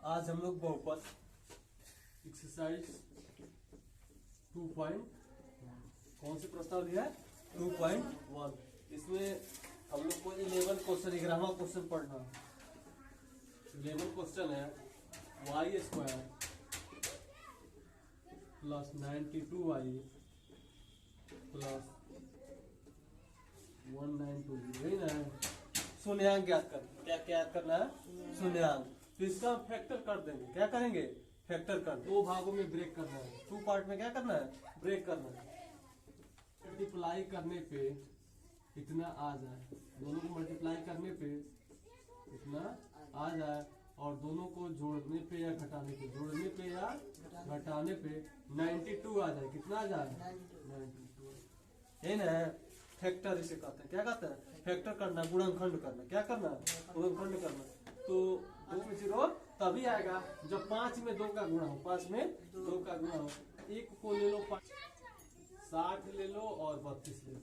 आज हम लोग बहुपद एक्सरसाइज 2. कौन सी प्रस्ताव लिया है 2.1। इसमें हम लोग को 11 क्वेश्चन 11वां क्वेश्चन पढ़ना। 11 क्वेश्चन है y² प्लस 92y प्लस 192 यही ना है। शून्यांक ज्ञात करना। क्या क्या करना है शून्यांक। तो इसका हम फैक्टर कर देंगे। क्या करेंगे फैक्टर कर। दो भागों में ब्रेक करना है। 2 पार्ट में क्या करना है ब्रेक करना है। मल्टीप्लाई करने पे इतना आ जाए, दोनों को मल्टीप्लाई करने पे इतना आ जाए और दोनों को जोड़ने पे या घटाने पे, जोड़ने पे या घटाने पे 92 आ जाए। कितना आ जाए 92। ये ना फैक्टर इसे कहते हैं। क्या कहते हैं फैक्टर करना, गुणनखंड करना। क्या करना गुणनखंड करना। तो 2 में 0 तभी आएगा जब 5 में 2 का गुणा हो। 5 में 2 का गुणा हो। एक को ले लो 60 ले लो और 32 ले लो।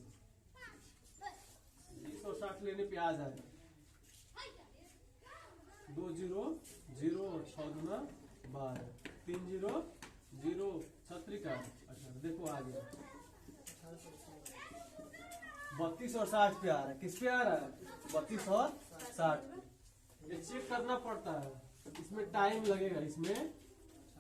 160 लेने पे आ जाएगा 2 0 0 और 6 गुना 12 3 0 0 छत्री का 18। देखो आ गया 32 और 60 पे आ रहा है। किस पे आ रहा है 32 और 60 पे। ये चेक करना पड़ता है। इसमें टाइम लगेगा, इसमें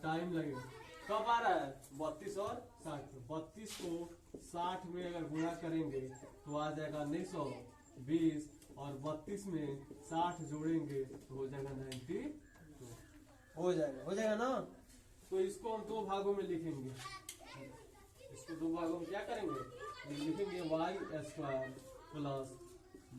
टाइम लगेगा। कब आ रहा है 32 और 60 पे। 32 को 60 में अगर गुणा करेंगे तो आ जाएगा 1920 और 32 में 60 जोड़ेंगे तो हो जाएगा 92। हो जाएगा ना। तो इसको हम 2 भागों में लिखेंगे। इसको 2 भागों में क्या करेंगे लिखेंगे y² plus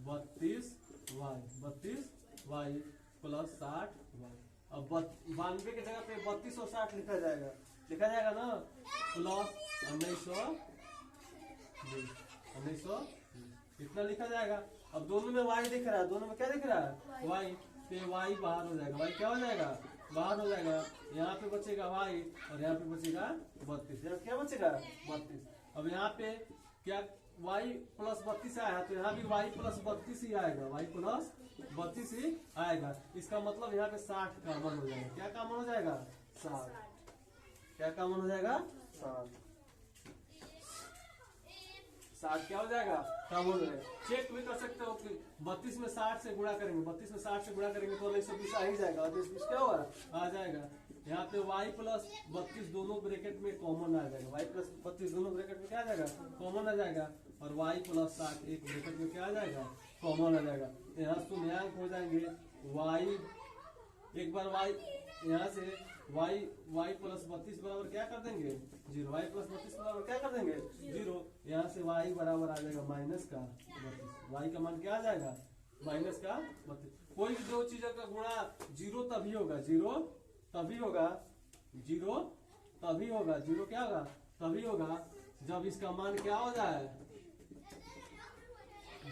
32y plus 60y। अब 92 की जगह पे 32 और 60 लिखा जाएगा ना। प्लस 1920 इतना लिखा जाएगा। अब दोनों में y दिख रहा है, दोनों में क्या दिख रहा है y। तो y बाहर हो जाएगा। y क्या हो जाएगा बाहर हो जाएगा। यहाँ पे बचेगा y और यहाँ पे बचेगा 32। यहाँ क्या बचेगा 32। अब यहाँ पे क्या y प्लस 32 आया है तो यहाँ भी y प्लस 32 ही आएगा। y प्लस 32 ही आएगा। इसका मतलब यहाँ पे 60 कॉमन हो जाएगा। क्या कॉमन हो जाएगा 60। क्या कॉमन हो जाएगा 60 क्या हो जाएगा कॉमन हो जाएगा। चेक भी कर सकते हो कि 32 में 60 से गुणा करेंगे, 32 में 60 से गुणा करेंगे तो 120 आ ही जाएगा। 120 क्या होगा आ जाएगा। यहाँ पे y प्लस 32 दोनों ब्रैकेट में कॉमन आ जाएगा। y प्लस 32 दोनों ब्रैकेट में क्या आ जाएगा कॉमन आ जाएगा। और y प्लस 60 एक ब्रैकेट में क्या आ जाएगा कॉमन आ जाएगा। यहाँ शून्यांक हो जाएंगे y एक बार y यहाँ से y प्लस 32 बराबर क्या कर देंगे 0। y प्लस 32 बराबर क्या कर देंगे 0। यहाँ से y बराबर आ जाएगा माइनस का 32। y का मान क्या आ जाएगा माइनस का 32। कोई भी दो चीजों का गुणा 0 तभी होगा। 0 तभी होगा। 0 तभी होगा। 0 क्या होगा तभी होगा जब इसका मान क्या हो जाए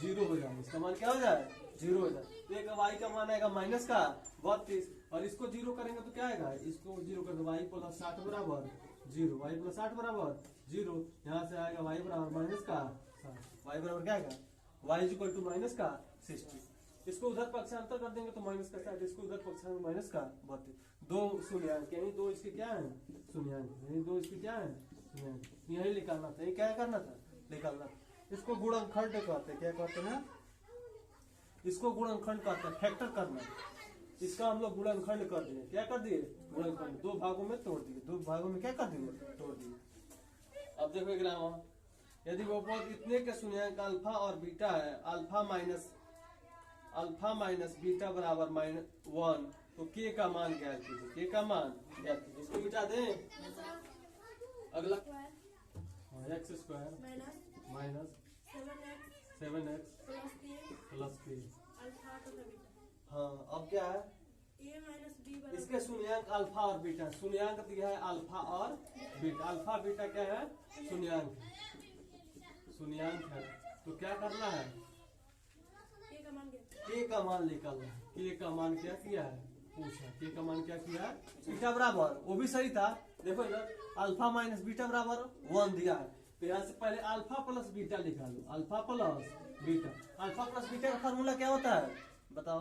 0 हो जाए। इसका मान क्या हो जाए 0 हो जाए। तो एक y का मान आएगा माइनस का 32 और इसको 0 करेंगे तो क्या आएगा। इसको 0 कर दो y प्लस 60 बराबर 0। y प्लस 60 बराबर 0। यहाँ से आएगा y बराबर माइनस का 60। y बराबर क्या आएगा y इक्वल टू माइनस का 60। इसको उधर पक्षांतर कर देंगे तो माइनस का 60। इसको उधर पक्षांतर माइनस का 32। 2 शून्यांक यानी 2 इसके क्या है शून्यांक यानी 2 इसके क्या है शून्यांक। यही निकालना था। ये क्या करना था निकालना। इसको गुणनखंड कहते हैं। क्या कहते हैं इसको गुणनखंड कहते हैं फैक्टर करना। इसका हम लोग गुणनखंड कर दिए। क्या कर दिए गुणनखंड। 2 भागों में तोड़ दिए। 2 भागों में क्या कर दिए तोड़ दिए। अब देखो ग्राम यदि बहुपद इतने के शून्यांक अल्फा और बीटा है अल्फा माइनस बीटा बराबर -1 तो k का मान ज्ञात कीजिए। k का मान ज्ञात कीजिए। इसको मिटा दें। अगला x² minus 7x plus k। हाँ अब क्या है इसके शून्यांक अल्फा और बीटा। शून्यांक दिया है अल्फा और बीटा। अल्फा बीटा क्या है शून्यांक है। तो क्या करना है k का मान निकालना है। k का मान क्या किया है पूछा। k का मान क्या किया है बीटा बराबर वो भी सही था। देखो इधर अल्फा माइनस बीटा बराबर 1 दिया है। तो यहाँ से पहले अल्फा प्लस बीटा लिखा लो। Alpha plus beta. Alpha plus beta का फॉर्मूला क्या होता है बताओ।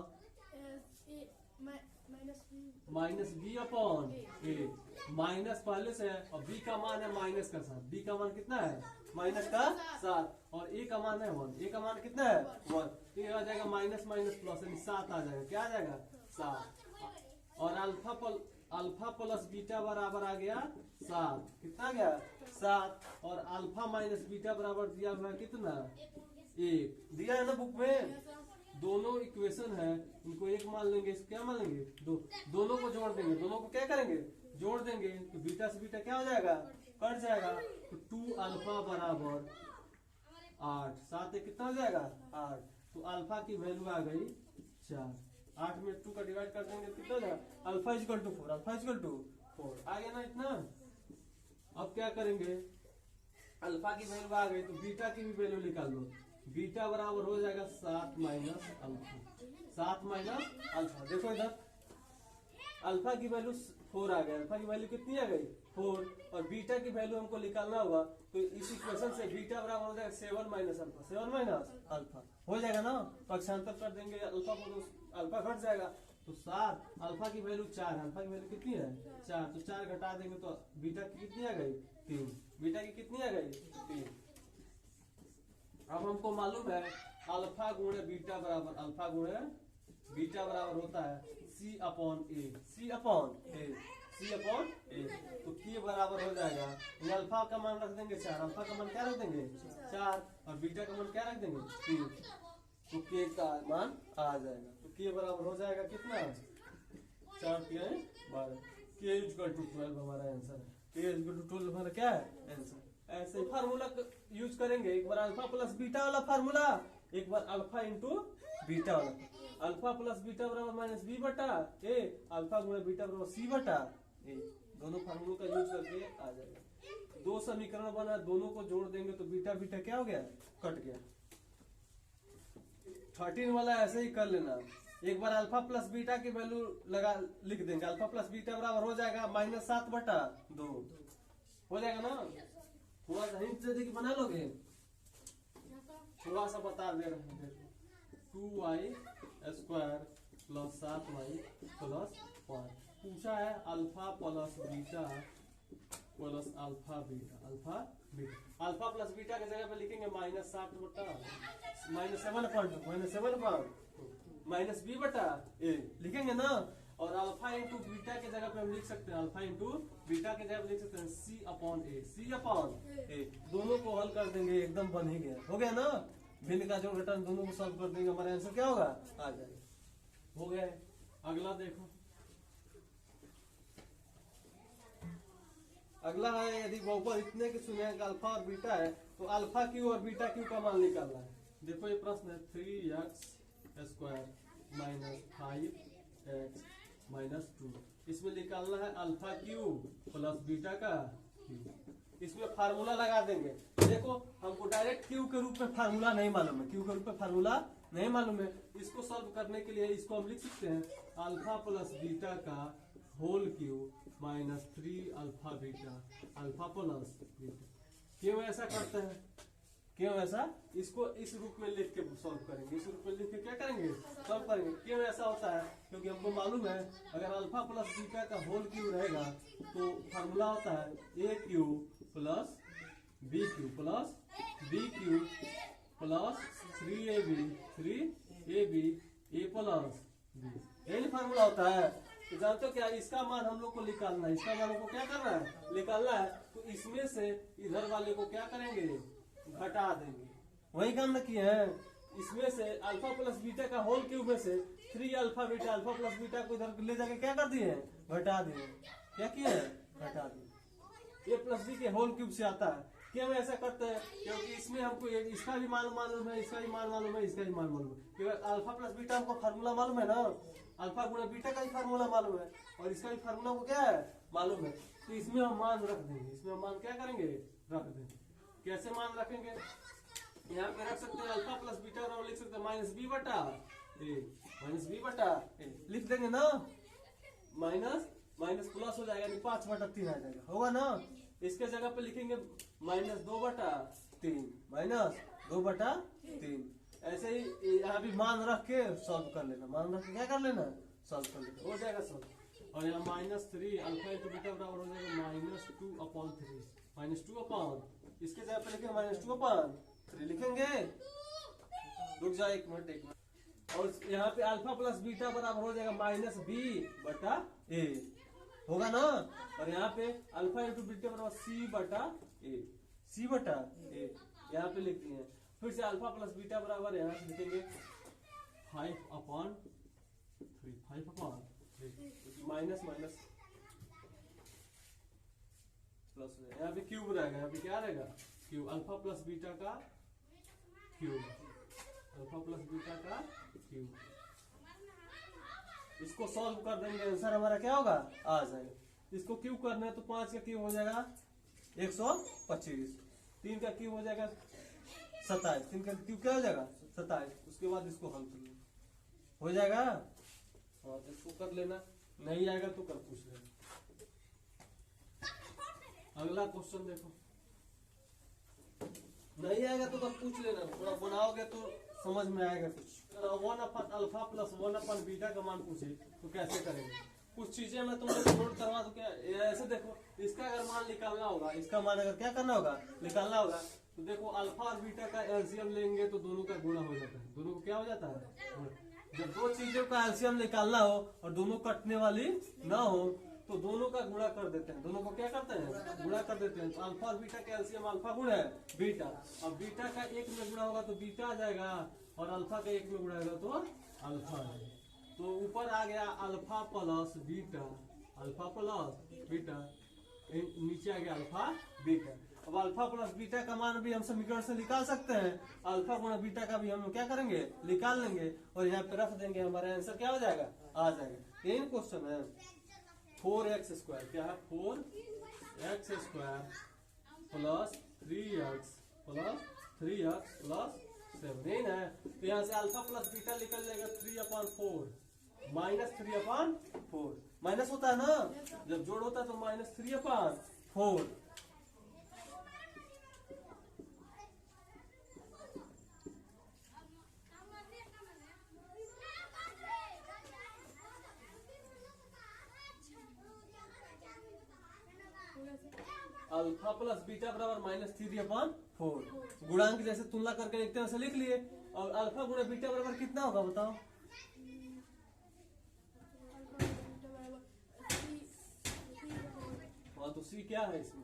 Minus B upon A. Minus पहले से है और बी का मान है माइनस का 7। बी का मान कितना है? माइनस का 7। और ए का मान है 1। ए का मान कितना है? 1। तो ये आ जाएगा माइनस माइनस प्लस यानी 7 आ जाएगा। क्या आ जाएगा? 7। और अल्फा प्लस बीटा बराबर आ गया 7। कितना गया? 7। और अल्फा माइनस बीटा बराबर दिया हुआ है कितना? 1 दिया है ना बुक में। दोनों इक्वेशन है, इनको एक मान लेंगे, इसको क्या मान लेंगे? दोनों को जोड़ देंगे। दोनों को क्या करेंगे? जोड़ देंगे। तो बीटा से बीटा क्या हो जाएगा? कट जाएगा। तो 2 अल्फा बराबर 8। 7 एक कितना हो जाएगा? 8। तो अल्फा की वैल्यू आ गई 4। 8 में 2 का डिवाइड कर देंगे कितना हो जाएगा? Alpha equal to 4। Alpha equal to 4 आ गया ना इतना। अब क्या करेंगे? अल्फा की वैल्यू आ गई तो बीटा की भी वैल्यू निकाल लो। बीटा बराबर हो जाएगा 7 माइनस अल्फा। 7 minus alpha. देखो इधर अल्फा की वैल्यू 4 आ गया। अल्फा की वैल्यू कितनी आ गई? 4। और बीटा की वैल्यू हमको निकालना होगा। तो इस इक्वेशन से बीटा बराबर हो जाएगा 7 माइनस अल्फा। 7 माइनस अल्फा हो जाएगा ना। पक्षांतर कर देंगे अल्फा को, तो अल्फा घट जाएगा। तो 7 अल्फा की वैल्यू 4 है। अल्फा की वैल्यू कितनी है? 4। तो 4 घटा देंगे तो बीटा की कितनी आ गई? 3। बीटा की कितनी आ गई? 3। अब हमको मालूम है अल्फा गुणे बीटा बराबर अल्फा गुणे बीटा बराबर होता है सी अपॉन ए। सी अपॉन ए। सी अपॉन ए। तो के बराबर हो जाएगा, ये अल्फा का मान रख देंगे 4। अल्फा का मान क्या रख देंगे? 4। और बीटा का मान क्या रख देंगे? 3। तो के का मान आ जाएगा। तो के बराबर हो जाएगा कितना? 4 के 12। के इक्वल टू 12 हमारा आंसर है। के इक्वल टू 12 हमारा क्या है? आंसर। ऐसे फार्मूला यूज करेंगे। एक बार अल्फा प्लस बीटा वाला फार्मूला, एक बार अल्फा इंटू बीटा वाला। अल्फा प्लस बीटा बराबर माइनस बी बटा ए। अल्फा गुणे बीटा बराबर सी बटा ए। दोनों फार्मूलों का यूज करके आ जाएगा। 2 समीकरण बना, दोनों को जोड़ देंगे तो बीटा बीटा क्या हो गया? कट गया। 13 वाला ऐसे ही कर लेना। एक बार अल्फा प्लस बीटा की वैल्यू लगा लिख देंगे। अल्फा प्लस बीटा बराबर हो जाएगा माइनस 7 बटा 2 हो जाएगा ना। थोड़ा सा हिंट दे कि बना लोगे। थोड़ा सा बता दे रहे हैं। 2y square plus 7y plus 1 पूछा है। Alpha plus beta plus alpha beta. Alpha beta alpha plus beta की जगह पे लिखेंगे माइनस 7 बटा माइनस 7 माइनस बी बटा ए लिखेंगे ना। और अल्फा इंटू बीटा की जगह पे हम लिख सकते हैं, अल्फा इंटू बीटा की जगह पे लिख सकते हैं सी अपॉन ए। सी अपॉन ए। दोनों को हल कर देंगे, एकदम बन ही गया। हो गया ना। भिन्न का जोड़ घटाना दोनों को सॉल्व कर देंगे, हमारा आंसर क्या होगा? आ जाएगा। हो गया। अगला देखो। अगला है यदि बहुपद इतने के सुने अल्फा और बीटा है तो अल्फा क्यू और बीटा क्यू का मान निकालना है। देखो ये प्रश्न है 3x square minus 5x minus 2। इसमें निकालना है अल्फा क्यू प्लस बीटा का क्यू। इसमें फार्मूला लगा देंगे। देखो हमको डायरेक्ट क्यू के रूप में फार्मूला नहीं मालूम है। क्यू के रूप में फार्मूला नहीं मालूम है। इसको सॉल्व करने के लिए इसको हम लिख सकते हैं अल्फा प्लस बीटा का whole cube minus 3 alpha beta alpha plus beta. क्यों ऐसा करते हैं? क्यों ऐसा? इसको इस रूप में लिख के सॉल्व करेंगे। इस रूप में लिख के क्या करेंगे? सॉल्व करेंगे। क्यों ऐसा होता है? क्योंकि हमको मालूम है अगर अल्फा प्लस बीटा का होल क्यू रहेगा तो फार्मूला होता है A cube plus B cube plus B cube plus 3ab A plus B. यही फार्मूला होता है। तो जानते हो क्या? इसका मान हम लोग को निकालना है। इसका मान हमको क्या करना है? निकालना है। तो इसमें से इधर वाले को क्या करेंगे? घटा देंगे। वही काम न किए हैं। इसमें से अल्फा प्लस बीटा का होल क्यूब में से 3 alpha beta alpha plus beta को इधर ले जाके क्या कर दिए? घटा दिए। क्या किए? घटा दिए। ए प्लस बी के होल क्यूब से आता है। क्यों ऐसा करते हैं? क्योंकि इसमें हमको इसका भी मान मालूम है, इसका भी मान मालूम है, इसका भी मान मालूम है। क्योंकि अल्फा प्लस बीटा हमको फार्मूला मालूम है ना। अल्फा गुणा बीटा का ही फार्मूला मालूम है और इसका भी फार्मूला को क्या है? मालूम है। तो इसमें हम मान रख देंगे। इसमें हम मान क्या करेंगे? रख देंगे। कैसे मान रखेंगे? यहाँ पे रख सकते हैं अल्फा प्लस बीटा और लिख सकते हैं माइनस बी बटा ए। माइनस बी बटा ए लिख देंगे ना। माइनस माइनस प्लस हो जाएगा, 5 बटा 3 आ जाएगा। होगा ना। इसके जगह पे लिखेंगे माइनस 2 बटा 3 माइनस 2 बटा 3। ऐसे ही यहाँ भी मान रख के सॉल्व कर लेना। मान रख के क्या कर लेना? सॉल्व कर लेते, हो जाएगा सॉल्व। और यहाँ -3 अल्फा इंटू बीटा बराबर हो जाएगा -2/3, -2 इसके जगह पे लिखेंगे -2/3 लिखेंगे। रुक जाए एक मिनट। और यहाँ पे अल्फा प्लस बीटा बराबर हो जाएगा -b/a होगा ना। और यहाँ पे अल्फा इंटू बीटा बराबर c/a यहाँ पे लिख दिए। फिर से अल्फा प्लस बीटा बराबर यहाँ से लिखेंगे 5/3 माइनस प्लस यहाँ पे क्यूब रहेगा। यहाँ पे क्या रहेगा क्यूब, अल्फा प्लस बीटा का क्यूब, इसको सॉल्व कर देंगे आंसर हमारा क्या होगा आ जाएगा। इसको क्यूब करना है तो 5 का क्यूब हो जाएगा 125, 3 का क्यूब हो जाएगा 27, 3 का क्यूब क्या हो जाएगा 27। उसके बाद इसको हल कर लेना हो जाएगा। और इसको कर लेना, नहीं आएगा तो कर पूछ लेना। अगला क्वेश्चन देखो, नहीं आएगा तो कब पूछ लेना, थोड़ा बनाओगे तो समझ में आएगा कुछ। 1/अल्फा प्लस 1/बीटा का मान पूछे तो कैसे करेंगे। कुछ चीजें मैं तुम लोग नोट करवा दूं क्या, ऐसे देखो। इसका अगर मान निकालना होगा, इसका मान अगर क्या करना होगा निकालना होगा, तो देखो अल्फा और बीटा का एलसीएम लेंगे तो दोनों का गुणा हो जाता है। दोनों को क्या हो जाता है, जब दो चीजों का एलसीएम निकालना हो और दोनों कटने वाली ना हो तो दोनों का गुणा कर देते हैं। दोनों को क्या करते हैं गुणा कर देते हैं। तो अल्फा और बीटा का एलसीएम अल्फा गुणा है बीटा। अब बीटा का 1 में गुणा होगा तो बीटा आ जाएगा और अल्फा का 1 में गुणा होगा तो अल्फा आ जाएगा। तो ऊपर आ गया अल्फा प्लस बीटा, नीचे आ गया अल्फा बीटा। अब अल्फा प्लस बीटा का मान भी हम समीकरण से निकाल सकते हैं। अल्फा गुणा बीटा का भी हम क्या करेंगे निकाल लेंगे और यहाँ पे रख देंगे। हमारा आंसर क्या हो जाएगा आ जाएगा। यही क्वेश्चन है 4x² क्या है 4x² प्लस 3x प्लस 7 यही ना। तो यहाँ से अल्फा प्लस बीटा निकल जाएगा 3/4 -3/4 माइनस होता है ना, जब जोड़ होता है तो -3/4। अल्फा प्लस बीटा बराबर -3/4 गुणांक जैसे तुलना करके लिखते हैं वैसे लिख लिए। और अल्फा गुणा बीटा बराबर कितना होगा बताओ। हाँ तो सी क्या है इसमें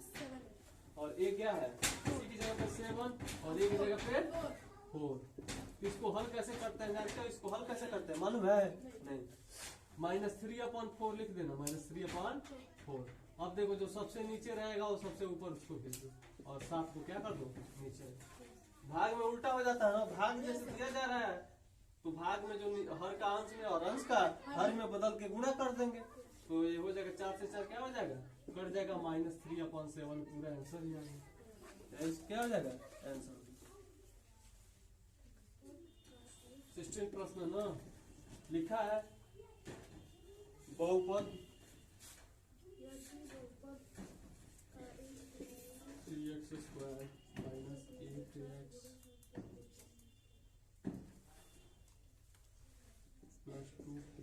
और ए क्या है, सी की जगह पे 7 और ए की जगह पे 4। इसको हल कैसे करते हैं जानते हो, इसको हल कैसे करते हैं मालूम है नहीं, -3/4 लिख देना -3/4। अब देखो जो सबसे नीचे रहेगा वो सबसे ऊपर उसको भेज दो और 7 को क्या कर दो नीचे। भाग में उल्टा हो जाता है ना, भाग जैसे दिया जा रहा है तो भाग में जो हर का अंश में और अंश का हर में बदल के गुणा कर देंगे तो ये हो जाएगा 4 से 4 क्या हो जाएगा कट जाएगा -3/7 पूरा आंसर ही आ गया। क्या हो जाएगा आंसर 16 प्रश्न ना लिखा है बहुपद 3x² -8x plus 2k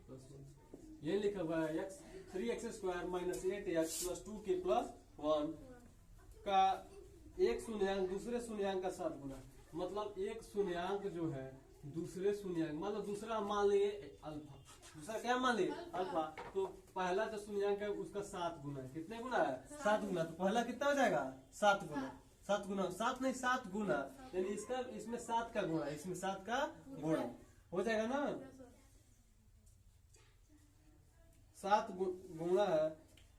plus 1 ये लिखा हुआ है 3x² -8x plus 2k plus 1 का एक शून्यांक दूसरे शून्यांक का साथ गुना। मतलब एक शून्यांक जो है दूसरे शून्यांक मतलब दूसरा मान लिए अल्फा, दूसरा क्या मान लिए अल्फा, तो पहला जो शून्यांक है उसका 7 गुना है। कितने गुना है 7 गुना। तो पहला कितना हो जाएगा 7 गुना 7 गुना 7 नहीं 7 गुना यानी इसका इसमें 7 का गुणा इसमें 7 का गुणा हो जाएगा ना 7 गुणा है।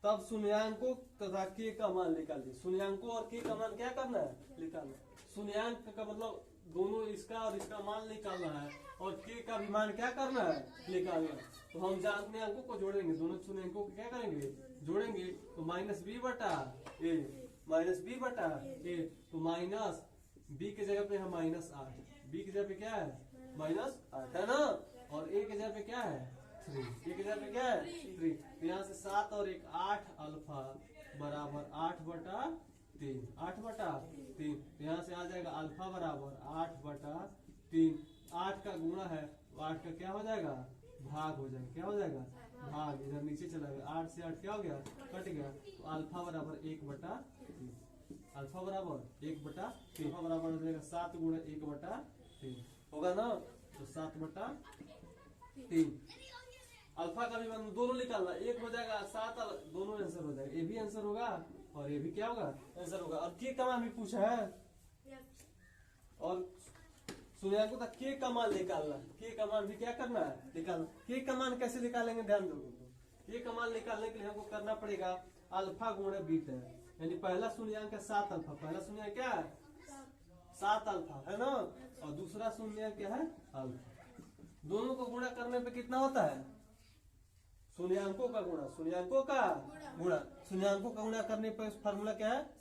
तब शून्यांकों तथा के का मान निकालिए। शून्यांकों और के का मान क्या करना है निकालना। शून्यांक का मतलब दोनों इसका और इसका मान निकालना है और के का भी मान क्या करना है निकालना है। तो हम जानते अंकों को जोड़ेंगे, दोनों शून्यांकों को क्या करेंगे जोड़ेंगे तो -b/a तो माइनस b के जगह पे है -8, b की जगह पे क्या है -8 है ना और a की जगह पे क्या है 3, a की जगह पे क्या है 3। तो यहाँ से 7 और 1 8 अल्फा बराबर 8/3 8/3। यहाँ से आ जाएगा अल्फा बराबर 8/3। 8 का गुणा है 8 का क्या हो जाएगा भाग हो जाएगा, क्या हो जाएगा भाग, इधर नीचे चला गया, 8 से 8 क्या हो गया कट गया, तो अल्फा बराबर 1/3, अल्फा बराबर 1/3, अल्फा बराबर हो जाएगा 7 गुणा 1/3 होगा ना, तो 7/3। अल्फा का भी मान दोनों निकालना, एक हो जाएगा 7, दोनों आंसर हो जाएगा, ये भी आंसर होगा और ये भी क्या होगा आंसर होगा। और के का मान भी पूछा है, और सूर्यांक तक के का मान निकालना, के का मान भी क्या करना है निकालना। के का मान कैसे निकालेंगे ध्यान दो, के का मान निकालने के लिए हमको करना पड़ेगा अल्फा गुणा बीटा, यानी पहला शून्यांक है 7 अल्फा, पहला शून्यांक क्या है 7 अल्फा है ना, और दूसरा शून्यांक क्या है अल्फा। दोनों को गुणा करने पे कितना होता है शून्यांकों का गुणा, शून्यांकों का गुणा, शून्यांकों का गुणा करने पर फार्मूला क्या है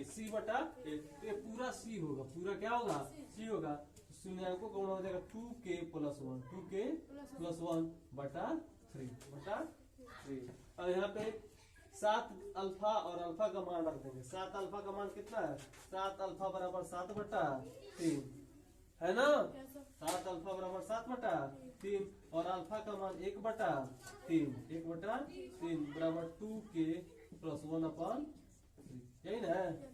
C/8, ये पूरा C होगा, पूरा क्या होगा C होगा। शून्यांकों का गुणा हो जाएगा 2k + 1, 2k + 1/3। और यहाँ पे 7 अल्फा और अल्फा का मान रख देंगे, 7 अल्फा का मान कितना है 7 अल्फा बराबर 7/3 है ना, 7 अल्फा बराबर 7/3 और अल्फा का मान 1/3, 1/3 बराबर 2k + 1/3, यही ना है।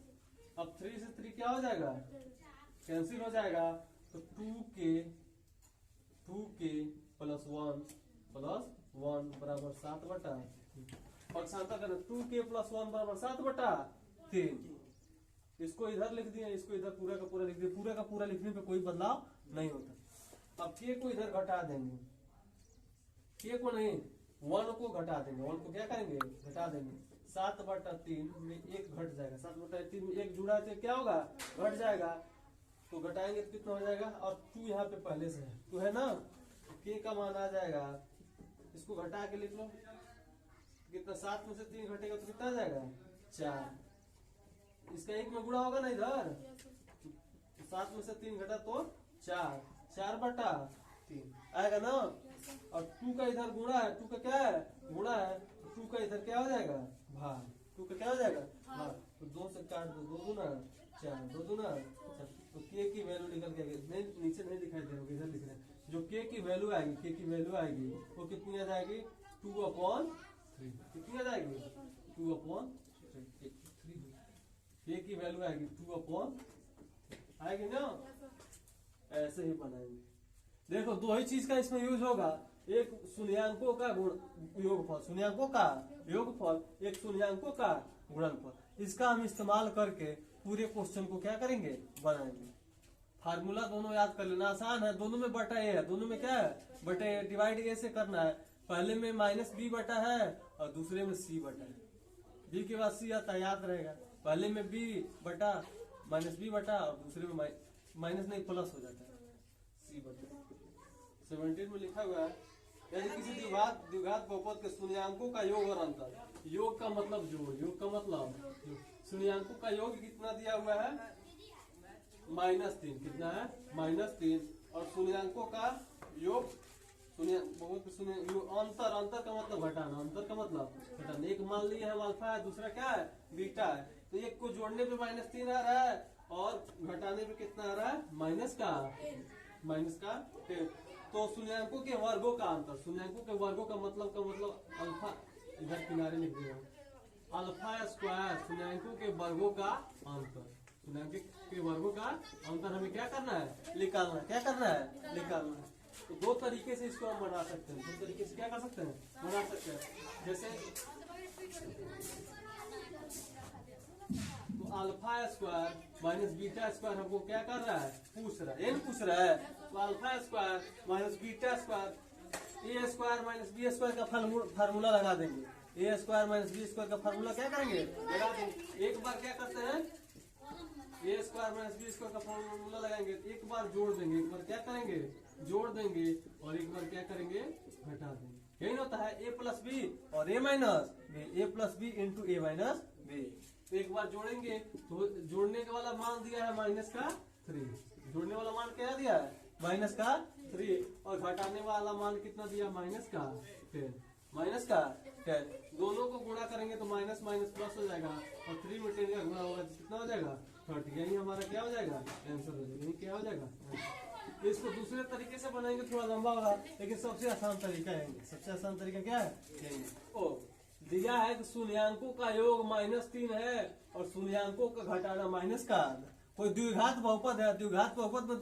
अब 3 से 3 क्या हो जाएगा कैंसिल हो जाएगा, तो 2k + 1 बराबर 7/3, पक्षांतर करना 2k + 1 बराबर 7/3, इसको इधर लिख दिए, इसको इधर पूरा का पूरा लिख दिए, पूरा का पूरा लिखने पे कोई बदलाव नहीं होता। अब के को इधर घटा देंगे, के को नहीं 1 को घटा देंगे, 1 को क्या करेंगे घटा देंगे, 7/3 में 1 घट जाएगा, 7/3 में 1 जुड़ा तो क्या होगा घट जाएगा, तो घटाएंगे तो कितना हो जाएगा, और 2 यहाँ पे पहले से है, तो है ना, के का मान आ जाएगा, इसको घटा के लिख लो, कितना 7 में से 3 घटेगा तो कितना आ जाएगा 4, इसका 1 में गुणा होगा ना इधर, 7 में से 3 घटा तो 4/3 आएगा ना, और 2 का इधर गुणा है, 2 का क्या है गुणा है, 2 का इधर क्या हो जाएगा भाग, 2 का क्या हो जाएगा भाग, तो 2 से काट दो, 2 दूना 4, 2 दूना 4, तो के की वैल्यू निकल के नहीं, नीचे नहीं दिखाई दे रहा, इधर लिख रहे हैं, जो के की वैल्यू आएगी, के की वैल्यू आएगी वो कितनी आ जाएगी 2/3, कितनी आ जाएगी 2/3, के की वैल्यू आएगी 2/3 आएगी ना, ऐसे ही बनाएंगे। देखो दो ही चीज का इसमें यूज होगा, एक शून्यांकों का योगफल, शून्यांकों का योगफल, एक शून्यांकों का गुणनफल, इसका हम इस्तेमाल करके पूरे क्वेश्चन को क्या करेंगे बनाएंगे। फार्मूला दोनों याद कर लेना, आसान है, दोनों में बटा ए है, दोनों में क्या है बटा ए, डिवाइड ए से करना है, पहले में -b बटा है और दूसरे में c बटा है, b के बाद c आता है याद रहेगा, पहले में b बटा -b बटा और दूसरे में माइनस नहीं प्लस हो जाता है c बटा। 17 में लिखा हुआ है, यदि किसी द्विघात बहुपद के शून्यांकों का योग और अंतर, योग का मतलब जोड़, योग का मतलब शून्यांकों का योग कितना दिया हुआ है -3, कितना है -3, और शून्यांकों का योग अंतर, अंतर का मतलब घटाना, अंतर का मतलब घटाना, एक मान लिया हम अल्फा है, दूसरा क्या है बीटा है, तो एक को जोड़ने पे -3 आ रहा है और घटाने पे कितना आ रहा है माइनस का 10। तो शून्यांकों के वर्गों का अंतर, शून्यांकों के वर्गों का मतलब अल्फा, इधर किनारे लिख दिया अल्फा स्क्वायर, शून्यांकों के वर्गों का अंतर, शून्यांकों के वर्गों का अंतर हमें क्या करना है निकालना, क्या करना है निकालना है। तो दो तरीके से इसको हम बना सकते हैं, दो तरीके से क्या कर सकते हैं बना सकते हैं, जैसे तो alpha square minus beta square हमको क्या कर रहा है पूछ रहा है, तो alpha square minus beta square A square minus B square का फार्मूला लगा देंगे, A square minus B square का फार्मूला क्या करेंगे लगा देंगे। एक बार क्या करते हैं A square minus B square का फार्मूला लगाएंगे, एक बार जोड़ देंगे, एक बार क्या करेंगे जोड़ देंगे और एक बार क्या करेंगे घटा देंगे, यही होता है ए प्लस बी और ए माइनस बी, ए प्लस बी इंटू ए माइनस बी। तो एक बार जोड़ेंगे तो जोड़ने का वाला मान दिया है -3, जोड़ने वाला मान क्या दिया है -3 और घटाने वाला मान कितना दिया -10, दोनों को गुणा करेंगे तो माइनस माइनस प्लस हो जाएगा और 3 में 10 का गुणा होगा तो कितना हो जाएगा 30, यही हमारा क्या हो जाएगा आंसर हो जाएगा, यही क्या हो जाएगा इसको दूसरे तरीके से बनाएंगे थोड़ा लंबा होगा, लेकिन सबसे आसान तरीका है, सबसे आसान तरीका क्या है? यही ओ दिया है कि शून्यांकों का योग -3 है और शून्यांकों का घटाना माइनस का। कोई द्विघात बहुपद है, द्विघात बहुपद में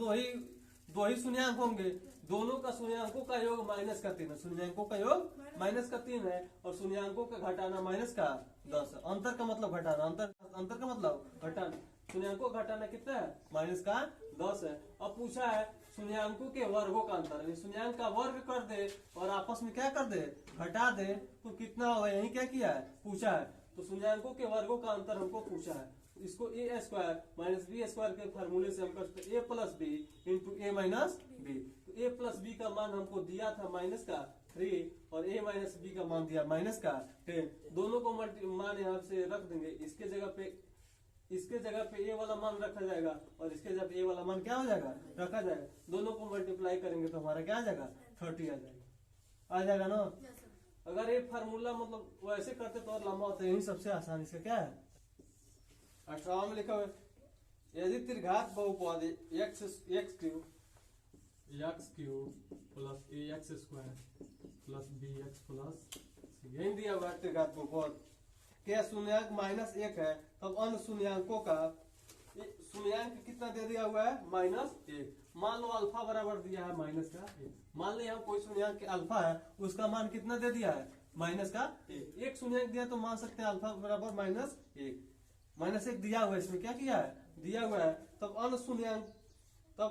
दो ही शून्यांक होंगे, दोनों का शून्यांकों का योग -3 है, शून्यांकों का योग -3 है और शून्यांकों का घटाना -10 है। अंतर का मतलब घटाना, अंतर का मतलब घटाना, शून्यांकों का घटाना कितना है? -10 है। अब पूछा है शून्यांकों के वर्गों का अंतर, शून्यांक का वर्ग कर दे और आपस में क्या कर दे? घटा दे, तो कितना होगा? यही क्या किया है? पूछा है। तो शून्यांकों के वर्गों का अंतर हमको पूछा है, इसको a² - b² के फार्मूले से हम करते a + b × a - b। तो a + b का मान हमको दिया था -3 और a - b का मान दिया -10। दोनों को मान यहाँ से रख देंगे, इसके जगह पे a वाला मान रखा जाएगा और इसके जगह पे a वाला मान क्या हो जाएगा? रखा जाएगा। दोनों को मल्टीप्लाई करेंगे तो हमारा क्या आ जाएगा? 30 आ जाएगा ना। अगर ये फार्मूला मतलब वैसे करते तो और लंबा होता है, यही सबसे आसान। इसका क्या है? 18 में लिखा हुआ है यदि त्रिघात बहुपद x³ + ax² + bx + यही दिया हुआ है त्रिघात बहुपद के शून्यांक -1 है, तब अन्य शून्यांकों का शून्यांक कितना दे दिया हुआ है? -1। मान लो अल्फा बराबर दिया है -1। मान लिया हम कोई शून्यांक अल्फा है, उसका मान कितना दे दिया है? -1। एक शून्यांक दिया तो मान सकते हैं अल्फा बराबर -1 दिया हुआ है, इसमें क्या किया है? दिया हुआ है। तब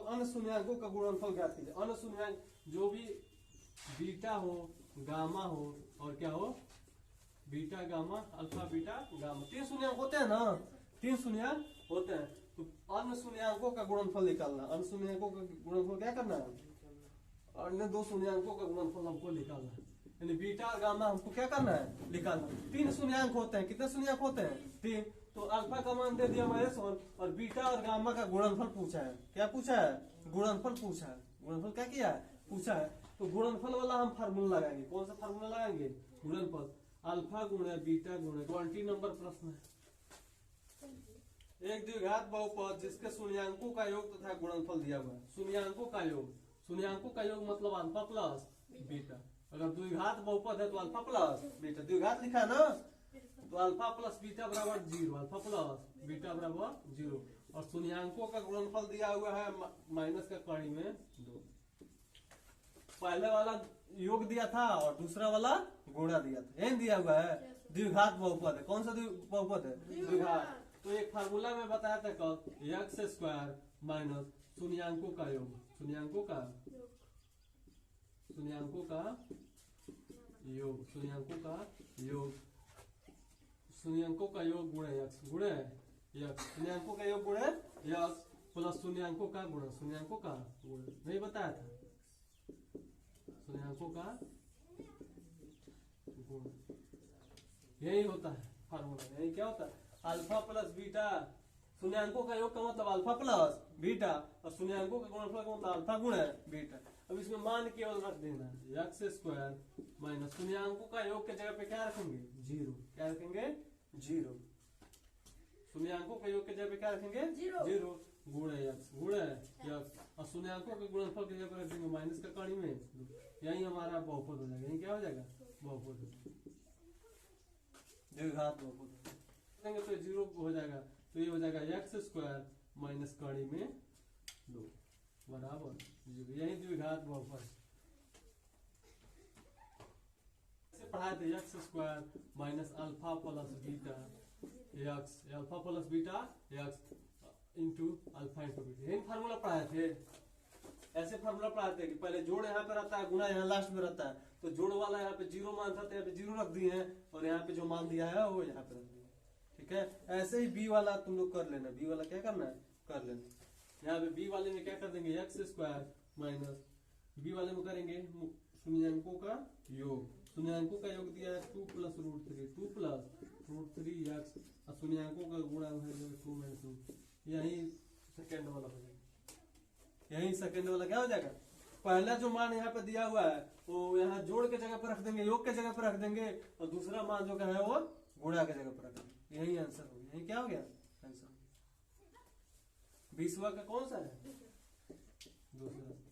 अन्य शून्यांकों का गुणनफल ज्ञात कीजिए। अन्य शून्यांक जो भी बीटा हो, गामा हो और क्या हो? Beta gamma, alpha beta gamma, 3 शून्यांक होते हैं ना, 3 शून्यांक होते हैं। तो अन्य शून्यांकों का गुणनफल निकालना, अन्य शून्यांकों का गुणनफल क्या करना है? अन्य 2 शून्यांकों का गुणनफल हमको निकालना है, यानी बीटा और गामा हमको क्या करना है? निकालना। 3 शून्यांक होते हैं, कितने शून्यांक होते हैं? 3। तो अल्फा का मान दे दिया -1 और बीटा और गामा का गुणनफल पूछा है। क्या पूछा है? गुणनफल पूछा है। गुणनफल क्या किया है? पूछा है। तो गुणनफल वाला हम फार्मूला लगाएंगे। कौन सा फार्मूला लगाएंगे? गुणनफल। अल्फा गुणे बीटा गुणे 20 नंबर प्रश्न है। एक द्विघात बहुपद जिसके शून्यांकों का योग तथा गुणनफल दिया हुआ है। शून्यांकों का योग मतलब अल्फा प्लस बीटा। अगर द्विघात बहुपद है तो अल्फा प्लस बीटा, द्विघात लिखा है ना, तो अल्फा प्लस बीटा बराबर 0, अल्फा प्लस बीटा बराबर 0। और शून्यांकों का गुणनफल दिया हुआ है माइनस का कड़ी में 2। पहले वाला योग दिया था और दूसरा वाला गुणा दिया था, यही दिया हुआ है। द्विघात बहुपद है। कौन सा बहुपद है? द्विघात। तो एक फार्मूला में बताया था कल, x² माइनस शून्यांकों का योग, शून्यांकों का योग गुणे x शून्यांकों का योग गुणे x प्लस शून्यांकों का गुणा, नहीं बताया था? शून्यांकों का गुण यही होता है फार्मूला। यही क्या होता है? Alpha plus beta. शून्यांकों का योग का मतलब अल्फा प्लस बीटा और शून्यांकों का गुणनफल का मतलब अल्फा गुणे बीटा। अब इसमें मान केवल रख देना x² माइनस शून्यांकों का योग के जगह पे क्या रखेंगे? 0। क्या रखेंगे? 0। शून्यांकों के योग के जगह पे क्या रखेंगे? 0 गुणे x और शून्यांकों के गुणनफल के जगह पे रख देंगे माइनस का कड़ी में 2। यही हमारा बहुपद हो जाएगा। यही क्या हो जाएगा? बहुपद। द्विघात बहुपद देंगे तो 0 हो जाएगा। तो ये हो जाएगा x² माइनस कड़ी में 2 बराबर 0। यही द्विघात बहुपद से पढ़ाए थे। x² minus alpha plus beta x into alpha into beta, यही फार्मूला पढ़ाए थे। ऐसे फार्मूला पढ़ाते हैं कि पहले जोड़ यहाँ पे रहता है, गुना यहाँ लास्ट में रहता है। तो जोड़ वाला यहाँ पे 0 मान था तो यहाँ पे 0 रख दिए हैं और यहाँ पे जो मान दिया है वो यहाँ पे रख दिए। ठीक है, ऐसे ही बी वाला तुम लोग कर लेना। बी वाला क्या करना है? कर लेना। यहाँ पे बी वाले में क्या कर देंगे? x² माइनस बी वाले में करेंगे शून्यांकों का योग। शून्यांकों का योग दिया है 2 + √3, 2 + √3x और शून्यांकों का गुणा है 2 - 2। यही सेकेंड वाला हो जाएगा। यही सेकेंड वाला क्या हो जाएगा? पहला जो मान यहाँ पे दिया हुआ है वो यहाँ जोड़ के जगह पर रख देंगे, योग के जगह पर रख देंगे और दूसरा मान जो है वो गुणा के जगह पर रख देंगे। यही आंसर हो गया। यही क्या हो गया? आंसर 20वां का कौन सा है? दूसरा